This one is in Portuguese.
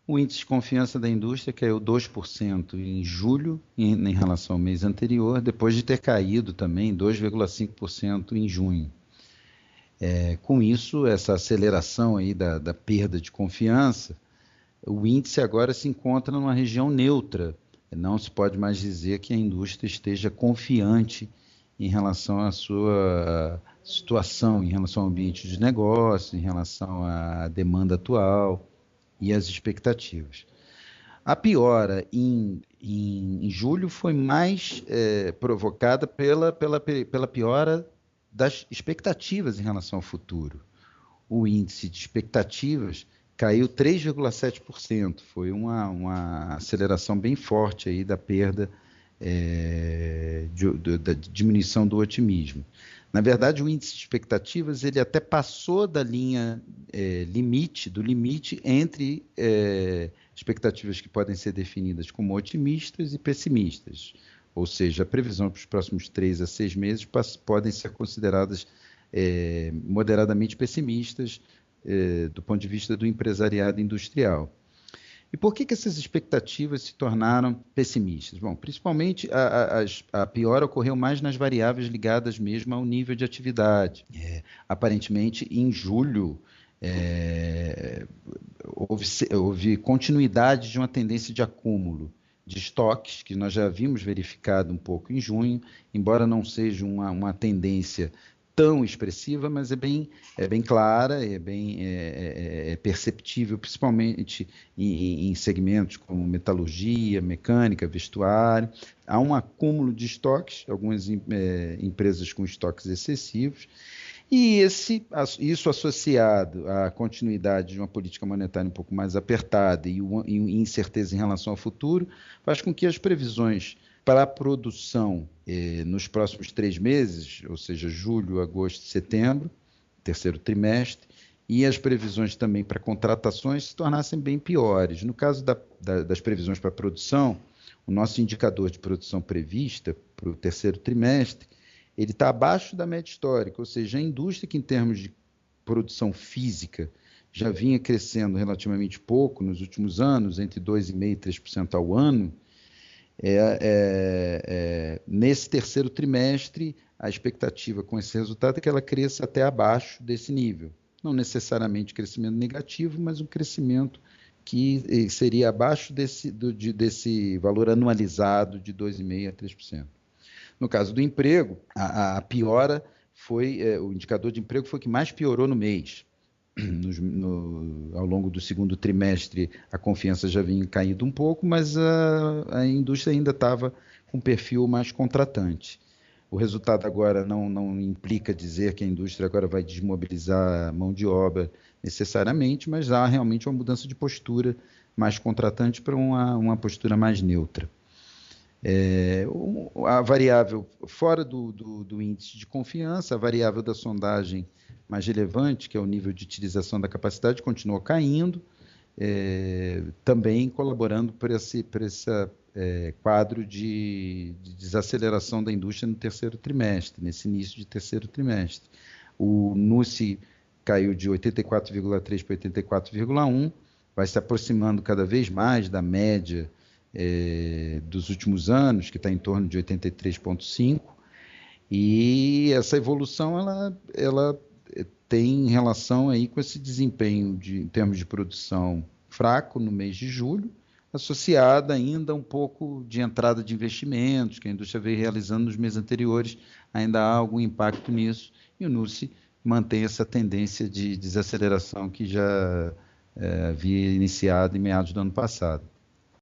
O índice de confiança da indústria caiu 2% em julho, em relação ao mês anterior, depois de ter caído também 2,5% em junho. Com isso, essa aceleração aí da perda de confiança, o índice agora se encontra numa região neutra. Não se pode mais dizer que a indústria esteja confiante em relação à sua situação, em relação ao ambiente de negócio, em relação à demanda atual e às expectativas. A piora em julho foi mais provocada pela piora das expectativas em relação ao futuro. O índice de expectativas caiu 3,7%. Foi uma aceleração bem forte aí da perda, da diminuição do otimismo. Na verdade, o índice de expectativas ele até passou da linha do limite entre expectativas que podem ser definidas como otimistas e pessimistas. Ou seja, a previsão para os próximos 3 a 6 meses podem ser consideradas moderadamente pessimistas do ponto de vista do empresariado industrial. E por que essas expectativas se tornaram pessimistas? Bom, principalmente a piora ocorreu mais nas variáveis ligadas mesmo ao nível de atividade. Aparentemente, em julho, houve continuidade de uma tendência de acúmulo de estoques, que nós já havíamos verificado um pouco em junho, embora não seja uma tendência tão expressiva, mas é bem clara, é perceptível, principalmente em segmentos como metalurgia, mecânica, vestuário. Há um acúmulo de estoques, algumas empresas com estoques excessivos, e isso associado à continuidade de uma política monetária um pouco mais apertada e incerteza em relação ao futuro, faz com que as previsões para a produção nos próximos 3 meses, ou seja, julho, agosto e setembro, terceiro trimestre, e as previsões também para contratações se tornassem bem piores. No caso das previsões para a produção, o nosso indicador de produção prevista para o terceiro trimestre, ele está abaixo da média histórica, ou seja, a indústria que em termos de produção física já vinha crescendo relativamente pouco nos últimos anos, entre 2,5% e 3% ao ano, nesse terceiro trimestre, a expectativa com esse resultado é que ela cresça até abaixo desse nível. Não necessariamente crescimento negativo, mas um crescimento que seria abaixo desse valor anualizado de 2,5% a 3%. No caso do emprego, a piora foi, o indicador de emprego foi o que mais piorou no mês. Ao longo do segundo trimestre, a confiança já vinha caindo um pouco, mas a indústria ainda estava com um perfil mais contratante. O resultado agora não implica dizer que a indústria agora vai desmobilizar a mão de obra necessariamente, mas há realmente uma mudança de postura mais contratante para uma postura mais neutra. A variável fora do índice de confiança, a variável da sondagem mais relevante, que é o nível de utilização da capacidade, continuou caindo, também colaborando por esse quadro de desaceleração da indústria no terceiro trimestre, nesse início de terceiro trimestre. O NUSI caiu de 84,3 para 84,1, vai se aproximando cada vez mais da média dos últimos anos, que está em torno de 83,5, e essa evolução ela tem relação aí com esse desempenho em termos de produção fraco no mês de julho, associada ainda a um pouco de entrada de investimentos que a indústria veio realizando nos meses anteriores, ainda há algum impacto nisso, e o NUSI mantém essa tendência de desaceleração que já havia iniciado em meados do ano passado.